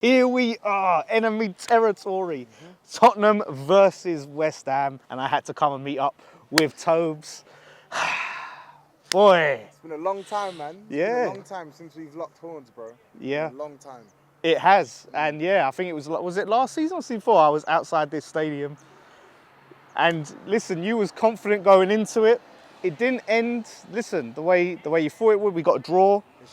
Here we are, enemy territory. Tottenham versus West Ham, and I had to come and meet up with Tobes. Boy, It's been a long time, man. It's been Yeah. a long time since we've locked horns, bro. Yeah. Been a long time. it has. And yeah, I think it was it last season or season before? I was outside this stadium. And listen, you was confident going into it. It didn't end, listen, the way you thought it would. We got a draw. It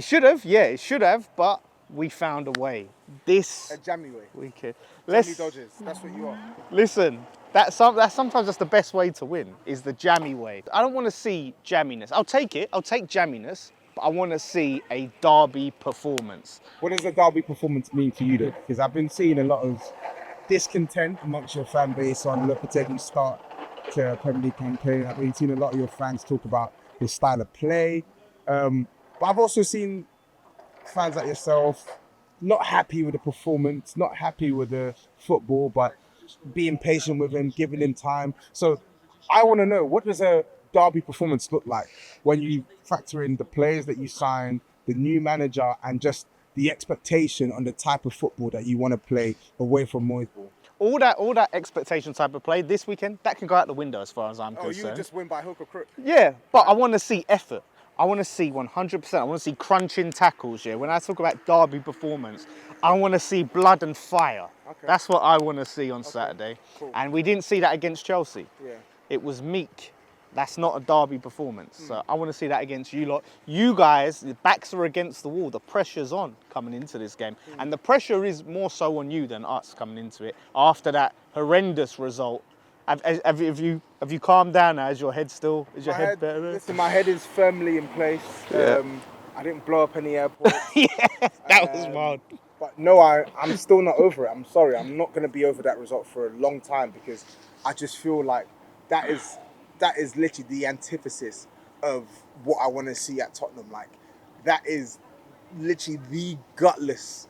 should have. It should have, but we found a way. This A jammy way. weekend. Jammy dodges. That's what you are. Listen, that's sometimes just the best way to win, is the jammy way. I don't want to see jamminess. I'll take jamminess, but I want to see a derby performance. What does the derby performance mean to you, though? Because I've been seeing a lot of discontent amongst your fan base on Lopetegui's start to a Premier League campaign. I've been seeing a lot of your fans talk about his style of play. But I've also seen fans like yourself not happy with the performance, not happy with the football, but being patient with him, giving him time. So I want to know, what does a derby performance look like when you factor in the players that you sign, the new manager, and just the expectation on the type of football that you want to play away from Moyes Ball? All that expectation type of play this weekend, that can go out the window as far as I'm concerned. You would just win by hook or crook? Yeah, but I want to see effort. I want to see 100%. I want to see crunching tackles, yeah. When I talk about derby performance, I want to see blood and fire. Okay. That's what I want to see on Saturday. Cool. And we didn't see that against Chelsea. Yeah. It was meek. That's not a derby performance. So I want to see that against you lot. You guys, the backs are against the wall. The pressure's on coming into this game. And the pressure is more so on you than us coming into it after that horrendous result. Have you calmed down now? Is your head better? Listen, my head is firmly in place. Yeah. I didn't blow up any airports. Yeah, that was wild. But no, I'm still not over it. I'm sorry. I'm not going to be over that result for a long time, because I just feel like that is literally the antithesis of what I want to see at Tottenham. Like, that is literally the gutless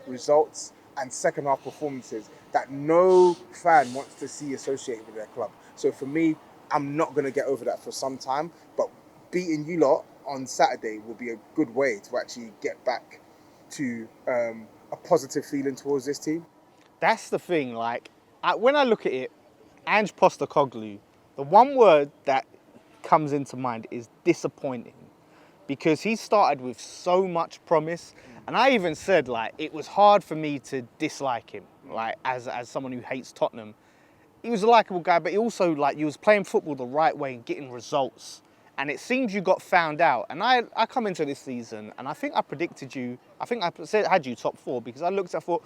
results and second half performances that no fan wants to see associated with their club. So for me, I'm not going to get over that for some time, but beating you lot on Saturday will be a good way to actually get back to a positive feeling towards this team. That's the thing. Like, when I look at it, Ange Postecoglou, the one word that comes into mind is disappointing, because he started with so much promise. And I even said, like, it was hard for me to dislike him, like, as someone who hates Tottenham. He was a likeable guy, but he also, like, he was playing football the right way and getting results. And it seems you got found out. And I come into this season, and I think I predicted you, had you top 4, because I looked at, thought,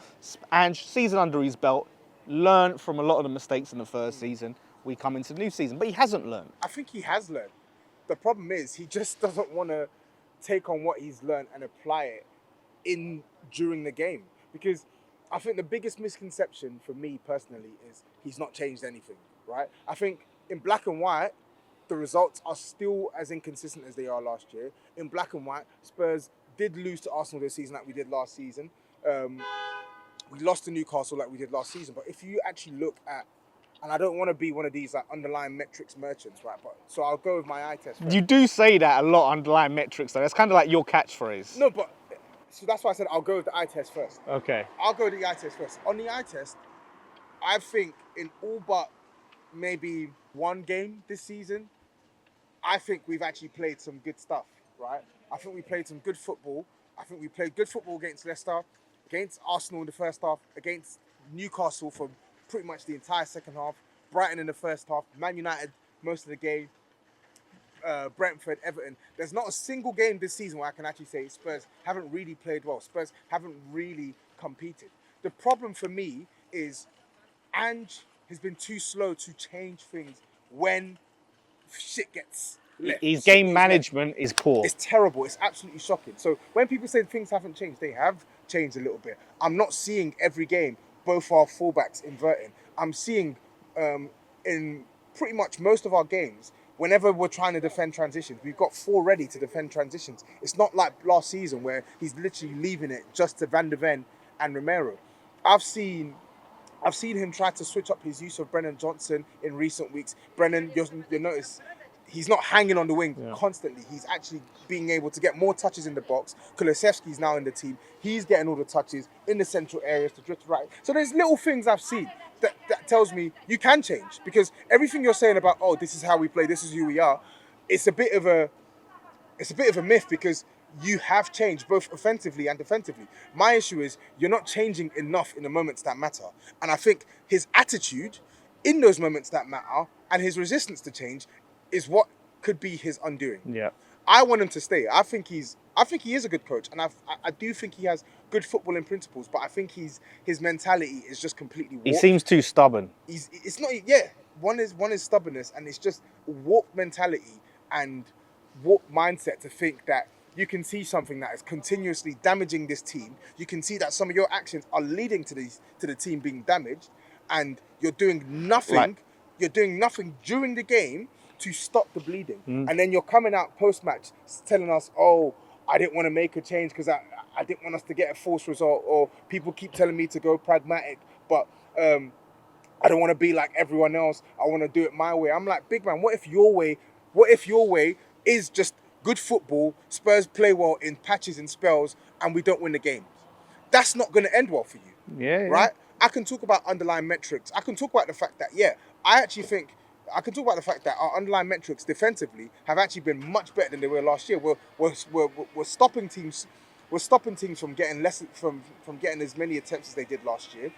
Ange, season under his belt, learned from a lot of the mistakes in the first season. We come into the new season, but he hasn't learned. I think he has learned. The problem is, he just doesn't want to take on what he's learned and apply it during the game. Because I think the biggest misconception for me personally is he's not changed anything, right? I think in black and white, the results are still as inconsistent as they are last year. In black and white, Spurs did lose to Arsenal this season like we did last season. We lost to Newcastle like we did last season. But if you actually look at, and I don't want to be one of these like underlying metrics merchants, right? But so I'll go with my eye test first. You do say that a lot, underlying metrics, though. That's kind of like your catchphrase. No, but so that's why I said I'll go with the eye test first. Okay. I'll go with the eye test first. On the eye test, I think in all but maybe one game this season, I think we've actually played some good stuff, right? I think we played some good football. I think we played good football against Leicester, against Arsenal in the first half, against Newcastle for pretty much the entire second half, Brighton in the first half, Man United most of the game, Brentford, Everton. There's not a single game this season where I can actually say Spurs haven't really played well. Spurs haven't really competed. The problem for me is Ange has been too slow to change things when shit gets left. His game management is poor. It's terrible. It's absolutely shocking. So when people say things haven't changed, they have changed a little bit. I'm not seeing every game both our fullbacks inverting. I'm seeing in pretty much most of our games, whenever we're trying to defend transitions, we've got 4 ready to defend transitions. It's not like last season where he's literally leaving it just to Van de Ven and Romero. I've seen him try to switch up his use of Brennan Johnson in recent weeks. Brennan, you'll notice he's not hanging on the wing Yeah. constantly. He's actually being able to get more touches in the box. Kulusevski's now in the team. He's getting all the touches in the central areas to drift right. So there's little things I've seen that tells me you can change, because everything you're saying about, oh, this is how we play, this is who we are, it's a bit of a myth, because you have changed both offensively and defensively. My issue is you're not changing enough in the moments that matter. And I think his attitude in those moments that matter and his resistance to change is what could be his undoing. Yeah. I want him to stay. I think he is a good coach, and I do think he has good footballing principles, but I think his mentality is just completely warped. He seems too stubborn. It's not, yeah. One is stubbornness, and it's just warped mentality and warped mindset to think that you can see something that is continuously damaging this team. You can see that some of your actions are leading to the team being damaged, and you're doing nothing. Like- You're doing nothing during the game to stop the bleeding. And then you're coming out post-match telling us, oh, I didn't want to make a change because I didn't want us to get a false result, or people keep telling me to go pragmatic, but I don't want to be like everyone else. I want to do it my way. I'm like, big man, what if your way is just good football, Spurs play well in patches and spells, and we don't win the games? That's not going to end well for you. Yeah. Right? I can talk about underlying metrics. I can talk about the fact that, I can talk about the fact that our underlying metrics defensively have actually been much better than they were last year. We're stopping teams. We're stopping teams from getting from getting as many attempts as they did last year.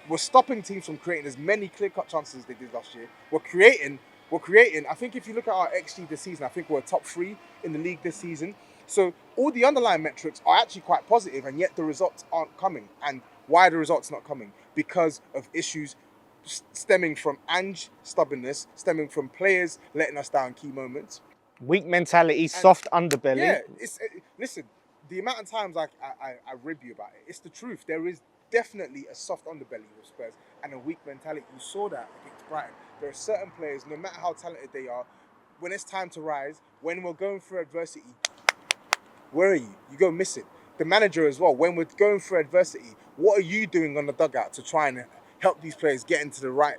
We're stopping teams from creating as many clear-cut chances as they did last year. We're creating. I think if you look at our XG this season, I think we're top 3 in the league this season. So all the underlying metrics are actually quite positive, and yet the results aren't coming. And why are the results not coming? Because of issues stemming from Ange stubbornness, stemming from players letting us down key moments. Weak mentality, soft underbelly. Yeah, listen, the amount of times I rib you about it, it's the truth. There is definitely a soft underbelly with Spurs and a weak mentality. You saw that against Brighton. There are certain players, no matter how talented they are, when it's time to rise, when we're going through adversity, where are you? You go missing. The manager as well, when we're going through adversity, what are you doing on the dugout to try and help these players get into the right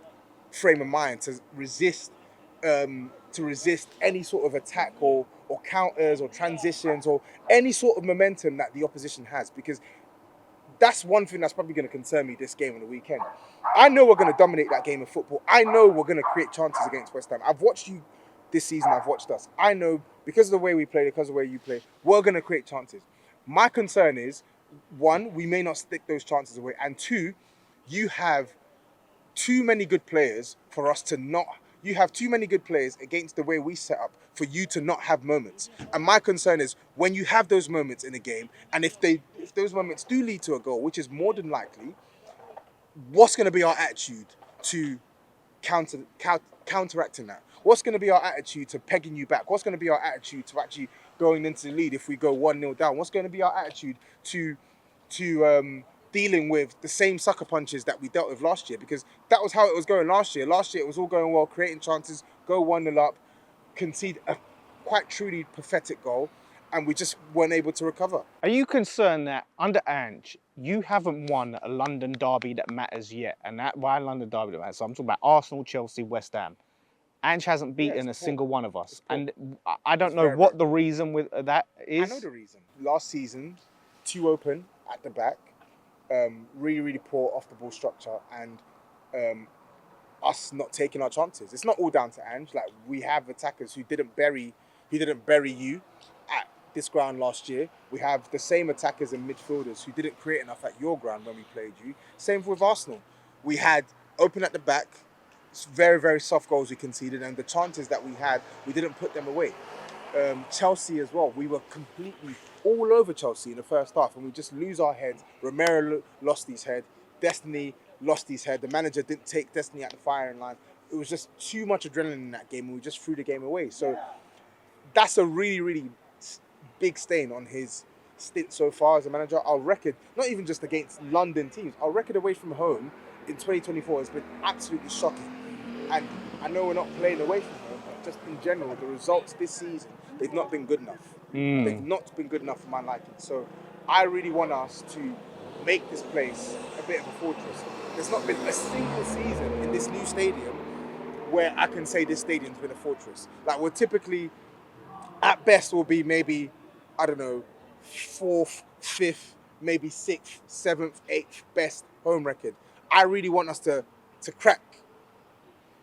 frame of mind to resist any sort of attack or counters or transitions or any sort of momentum that the opposition has? Because that's one thing that's probably going to concern me this game on the weekend. I know we're going to dominate that game of football. I know we're going to create chances against West Ham. I've watched you this season. I've watched us. I know because of the way we play, because of the way you play, we're going to create chances. My concern is, one, we may not stick those chances away. And two, you have too many good players for us to not... You have too many good players against the way we set up for you to not have moments. And my concern is when you have those moments in a game, and if those moments do lead to a goal, which is more than likely, what's going to be our attitude to counteracting that? What's going to be our attitude to pegging you back? What's going to be our attitude to actually going into the lead if we go 1-0 down? What's going to be our attitude to dealing with the same sucker punches that we dealt with last year? Because that was how it was going last year. Last year it was all going well, creating chances, go 1-0 up, concede a quite truly pathetic goal, and we just weren't able to recover. Are you concerned that under Ange, you haven't won a London derby that matters yet? And that why London derby that matters? So I'm talking about Arsenal, Chelsea, West Ham. Ange hasn't beaten a single one of us. And I don't know what the reason with that is. I know the reason. Last season, too open at the back, really, really poor off the ball structure, and us not taking our chances. It's not all down to Ange. Like, we have attackers who didn't bury you at this ground last year. We have the same attackers and midfielders who didn't create enough at your ground when we played you. Same with Arsenal. We had open at the back, very, very soft goals we conceded, and the chances that we had, we didn't put them away. Chelsea as well. We were completely all over Chelsea in the first half, and we just lose our heads. Romero lost his head. Destiny lost his head. The manager didn't take Destiny at the firing line. It was just too much adrenaline in that game, and we just threw the game away. So that's a really, really big stain on his stint so far as a manager. Our record, not even just against London teams, our record away from home in 2024 has been absolutely shocking. And I know we're not playing away from home, but just in general, the results this season, they've not been good enough. They've not been good enough for my liking. So I really want us to make this place a bit of a fortress. There's not been a single season in this new stadium where I can say this stadium's been a fortress. Like we're typically, at best, will be maybe, I don't know, 4th, 5th, maybe 6th, 7th, 8th best home record. I really want us to crack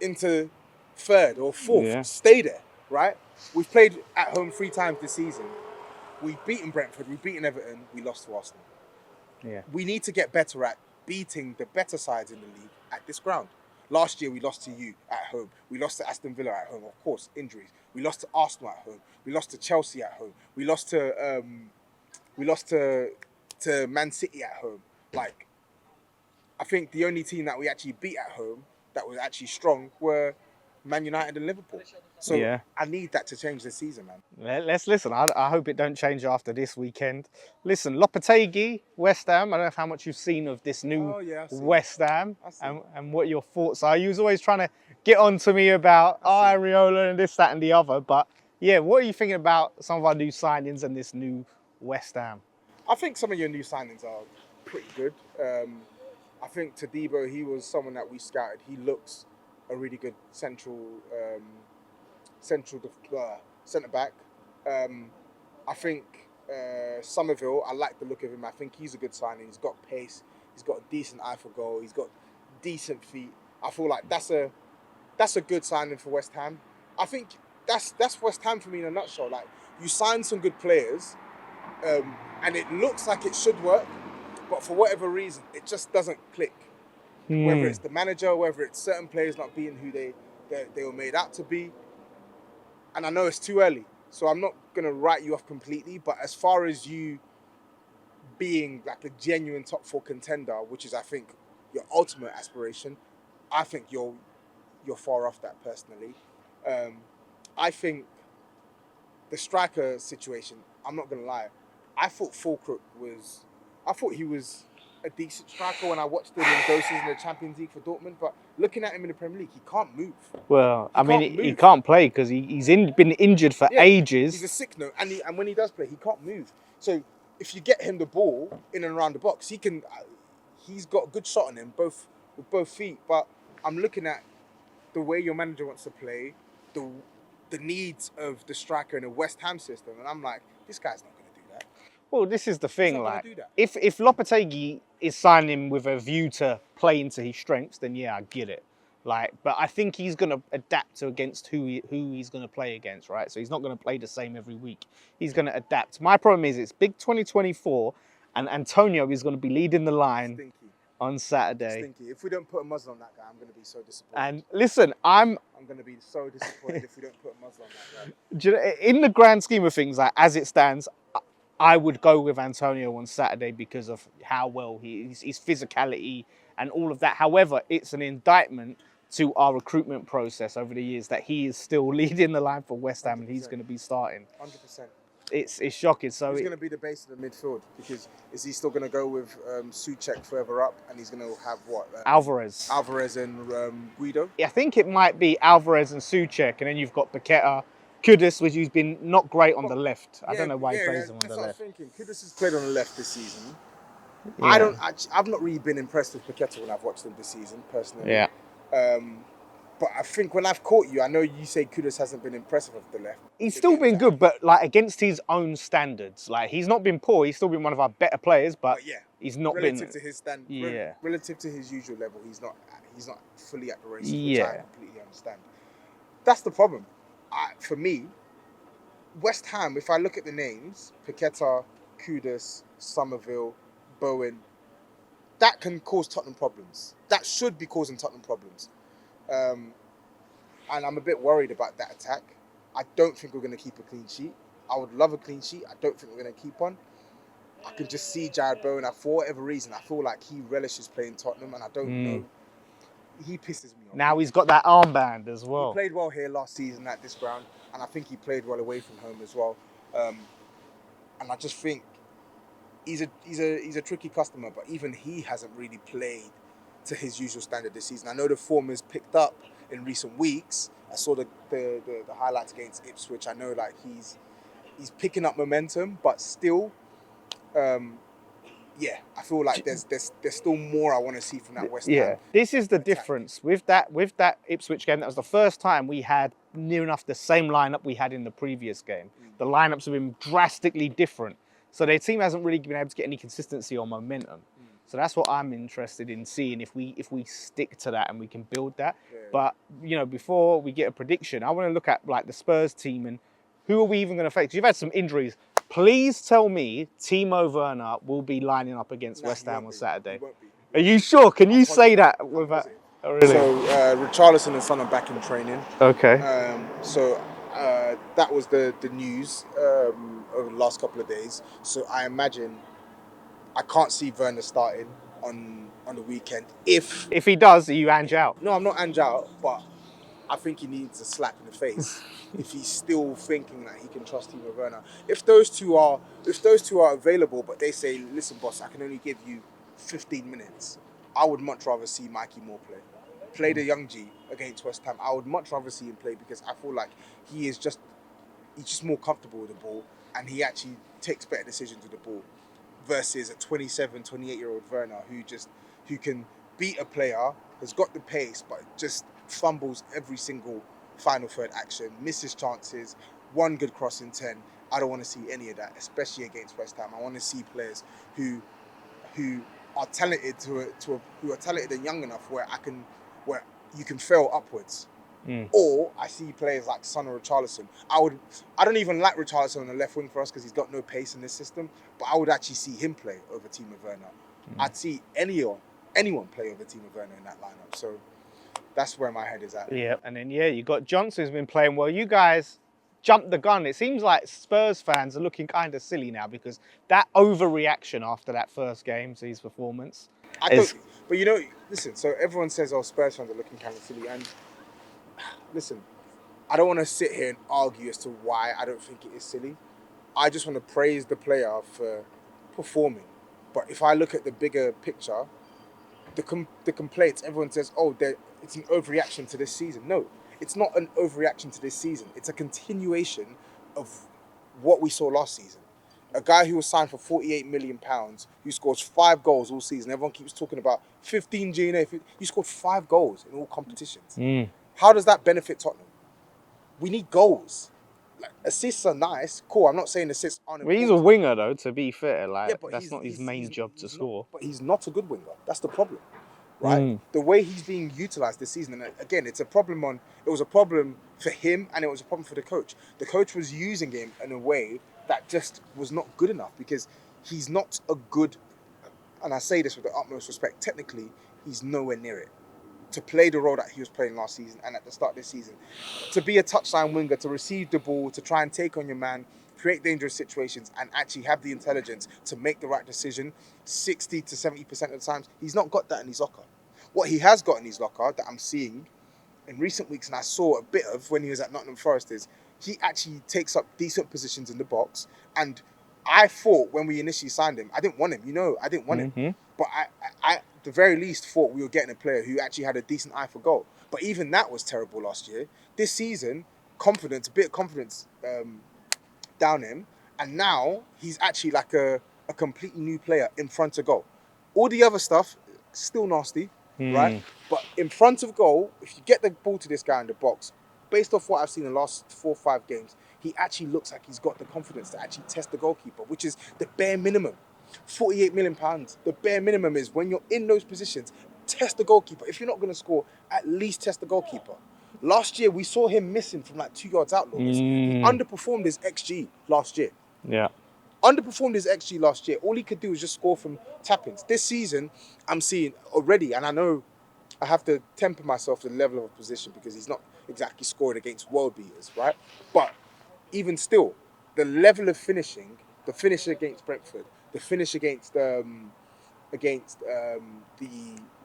into 3rd or 4th, Yeah. stay there, right? We've played at home 3 times this season. We've beaten Brentford, we've beaten Everton, we lost to Arsenal. Yeah. We need to get better at beating the better sides in the league at this ground. Last year we lost to you at home. We lost to Aston Villa at home. Of course, injuries. We lost to Arsenal at home. We lost to Chelsea at home. We lost to Man City at home. Like, I think the only team that we actually beat at home that was actually strong were Man United and Liverpool. So Yeah. I need that to change this season, man. Let's listen. I hope it don't change after this weekend. Listen, Lopetegui, West Ham. I don't know how much you've seen of this new I've seen West Ham I've seen and what your thoughts are. You was always trying to get on to me about Areola and this, that, and the other. But yeah, what are you thinking about some of our new signings and this new West Ham? I think some of your new signings are pretty good. I think Todibo, he was someone that we scouted. He looks a really good centre back. I think Somerville, I like the look of him. I think he's a good signing. He's got pace. He's got a decent eye for goal. He's got decent feet. I feel like that's a good signing for West Ham. I think that's West Ham for me in a nutshell. Like, you sign some good players, and it looks like it should work, but for whatever reason, it just doesn't click. Whether it's the manager, whether it's certain players not being who they were made out to be. And I know it's too early, so I'm not going to write you off completely, but as far as you being like a genuine top 4 contender, which is, I think, your ultimate aspiration, I think you're far off that personally. I think the striker situation, I'm not going to lie, I thought he was a decent striker when I watched him in doses in the Champions League for Dortmund, but looking at him in the Premier League, he can't move. Well, he can't play because he's been injured for ages. He's a sick note, and when he does play, he can't move. So if you get him the ball in and around the box, he's got a good shot on him, with both feet. But I'm looking at the way your manager wants to play, the needs of the striker in a West Ham system, and I'm like, this guy's not going to do that. Well, this is the thing. not gonna Like, do that. if Lopetegui is signing with a view to play into his strengths, then yeah, I get it. Like, but I think he's going to adapt to against who he's going to play against, right? So he's not going to play the same every week. He's going to adapt. My problem is it's big 2024, and Antonio is going to be leading the line Stinky. on Saturday. Stinky. If we don't put a muzzle on that guy, I'm going to be so disappointed. And listen, I'm going to be so disappointed if we don't put a muzzle on that guy. do you know, in the grand scheme of things, like as it stands, I would go with Antonio on Saturday because of how well his physicality and all of that. However, it's an indictment to our recruitment process over the years that he is still leading the line for West Ham 100%. And he's going to be starting. 100%. It's shocking. So he's going to be the base of the midfield, because is he still going to go with Souček further up, and he's going to have what? Alvarez and Guido? I think it might be Alvarez and Souček, and then you've got Paqueta, Kudus, which he's been not great on the left. I don't know why he plays him on the left. That's what I'm thinking. Kudus has played on the left this season. Yeah. I've not really been impressed with Paqueta when I've watched him this season, personally. Yeah. But I think when I've caught you, I know you say Kudus hasn't been impressive off the left. He's still been good, but like against his own standards. Like, he's not been poor. He's still been one of our better players, but yeah, he's not relative been to his standard. Yeah. Relative to his usual level, he's not fully at the race, which Yeah. I completely understand. That's the problem. For me, West Ham, if I look at the names, Paqueta, Kudus, Somerville, Bowen, that can cause Tottenham problems. That should be causing Tottenham problems. And I'm a bit worried about that attack. I don't think we're going to keep a clean sheet. I would love a clean sheet. I don't think we're going to keep one. I can just see Jared Bowen. For whatever reason, I feel like he relishes playing Tottenham, and I don't know. He pisses me off. Now he's got that armband as well. He played well here last season at this ground, and I think he played well away from home as well. And I just think he's a tricky customer, but even he hasn't really played to his usual standard this season. I know the form has picked up in recent weeks. I saw the highlights against Ipswich. I know like he's picking up momentum, but still, I I feel like there's still more I want to see from that West Yeah, Ham. this is the attack. difference with that Ipswich game. That was the first time we had near enough the same lineup we had in the previous game. The lineups have been drastically different, so their team hasn't really been able to get any consistency or momentum. So that's what I'm interested in seeing if we stick to that and we can build that. Yeah. But before we get a prediction, I want to look at like the Spurs team and who are we even going to face? You've had some injuries. Please tell me Timo Werner will be lining up against West Ham on Saturday. He won't be. Are you sure? Can you say that I'm without? positive. Oh, really? So Richarlison and Son are back in training. Okay. That was the news over the last couple of days. So I imagine I can't see Werner starting on the weekend. If he does, are you Ange out? no, I'm not Ange out, but I think he needs a slap in the face if he's still thinking that he can trust Timo Werner. If those two are available, but they say, listen, boss, I can only give you 15 minutes, I would much rather see Mikey Moore play the young G against West Ham. I would much rather see him play because I feel like he's just more comfortable with the ball and he actually takes better decisions with the ball versus a 27, 28-year-old Werner who can beat a player, has got the pace, but just fumbles every single final third action, misses chances, one good cross in 10. I don't want to see any of that, especially against West Ham. I want to see players who are talented who are talented and young enough where you can fail upwards. Or I see players like Son or Richarlison. I don't even like Richarlison on the left wing for us because he's got no pace in this system. But I would actually see him play over Timo Werner. I'd see anyone play over Timo Werner in that lineup. So that's where my head is at. Yeah, and then you got Johnson's been playing well. You guys jumped the gun. It seems like Spurs fans are looking kind of silly now because that overreaction after that first game to his performance. But listen. So everyone says, "Oh, Spurs fans are looking kind of silly," and listen, I don't want to sit here and argue as to why I don't think it is silly. I just want to praise the player for performing. But if I look at the bigger picture, the complaints, everyone says, oh, it's an overreaction to this season. No, it's not an overreaction to this season. It's a continuation of what we saw last season. A guy who was signed for £48 million, who scores 5 goals all season. Everyone keeps talking about 15 GNA. You scored 5 goals in all competitions. How does that benefit Tottenham? We need goals. Like, assists are nice, cool. I'm not saying assists aren't Well, important. he's a winger though, to be fair. But that's not his main job to score. But he's not a good winger. That's the problem, right? The way he's being utilised this season, and again, it was a problem for him and it was a problem for the coach. The coach was using him in a way that just was not good enough because he's not a good, and I say this with the utmost respect, technically, he's nowhere near it. To play the role that he was playing last season and at the start of this season. To be a touchline winger, to receive the ball, to try and take on your man, create dangerous situations and actually have the intelligence to make the right decision 60 to 70% of the times, he's not got that in his locker. What he has got in his locker that I'm seeing in recent weeks, and I saw a bit of when he was at Nottingham Forest, is he actually takes up decent positions in the box. And I thought when we initially signed him, I didn't want him. I didn't want him. But I at the very least thought we were getting a player who actually had a decent eye for goal. But even that was terrible last year. This season, a bit of confidence down him. And now he's actually like a completely new player in front of goal. All the other stuff, still nasty, right? But in front of goal, if you get the ball to this guy in the box, based off what I've seen in the last 4 or 5 games, he actually looks like he's got the confidence to actually test the goalkeeper, which is the bare minimum. £48 million. The bare minimum is when you're in those positions, test the goalkeeper. If you're not going to score, at least test the goalkeeper. Last year, we saw him missing from like 2 yards out. He underperformed his XG last year. Yeah. Underperformed his XG last year. All he could do was just score from tap-ins. This season, I'm seeing already, and I know I have to temper myself to the level of opposition because he's not exactly scoring against world beaters, right? But even still, the level of finishing, the finish against Brentford, the finish against the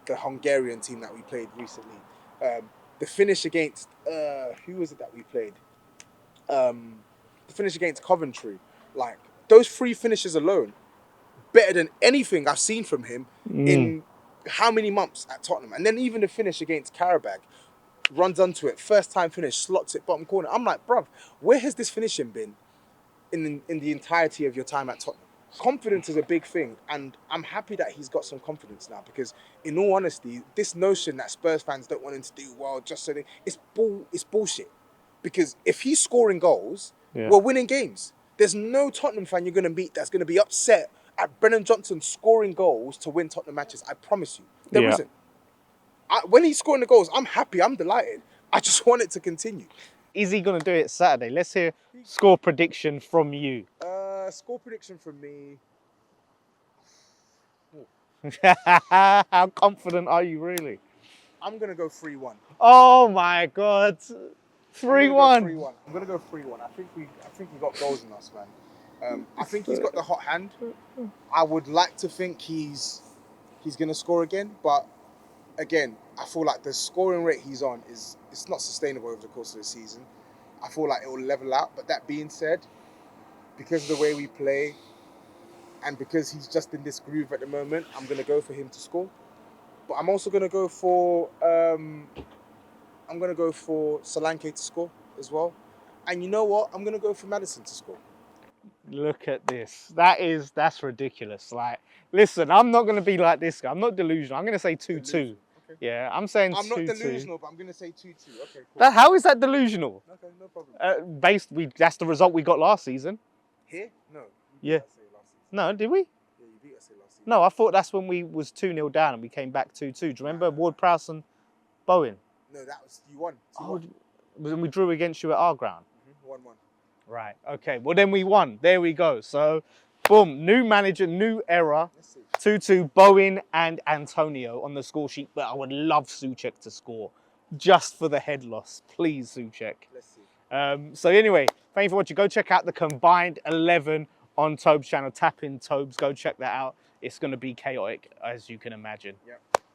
Hungarian team that we played recently, the finish against who was it that we played? The finish against Coventry, like those 3 finishes alone, better than anything I've seen from him in how many months at Tottenham. And then even the finish against Karabakh, runs onto it, first time finish, slots it bottom corner. I'm like, bruv, where has this finishing been in the entirety of your time at Tottenham? confidence is a big thing, and I'm happy that he's got some confidence now, because in all honesty, this notion that Spurs fans don't want him to do well just so it's bullshit. Because if he's scoring goals, we're winning games. There's no Tottenham fan you're going to meet that's going to be upset at Brennan Johnson scoring goals to win Tottenham matches. I promise you. There isn't. When he's scoring the goals, I'm happy, I'm delighted. I just want it to continue. Is he going to do it Saturday? Let's hear score prediction from you. Score prediction from me. How confident are you really? I'm going to go 3-1. Oh my God. 3-1. I'm going to go 3-1. I think we got goals in us, man. I think he's got the hot hand. I would like to think he's going to score again, but again, I feel like the scoring rate he's on it's not sustainable over the course of the season. I feel like it will level out. But that being said, because of the way we play and because he's just in this groove at the moment, I'm going to go for him to score. But I'm also going to go for Solanke to score as well. And you know what? I'm going to go for Maddison to score. Look at this. That's ridiculous. Like, listen, I'm not going to be like this guy. I'm not delusional. I'm going to say 2-2. Okay. Yeah, I'm saying 2-2. I'm not delusional, but I'm going to say 2-2. Okay, cool. How is that delusional? Okay, no problem. That's the result we got last season. Here? No. Yeah. No, did we? Yeah, you beat us last season. No, I thought that's when we was 2-0 down and we came back 2-2. Do you remember Ward-Prowse and Bowen? No, that was you won. And we drew against you at our ground. 1-1. Right. Okay. Well, then we won. There we go. So, boom. New manager, new era. 2-2. Bowen and Antonio on the score sheet. But I would love Souček to score, just for the head loss. Please, Souček. Let's see. So anyway, thank you for watching. Go check out the combined 11 on Tobe's channel. Tap in Tobes. Go check that out. It's going to be chaotic, as you can imagine. Yep.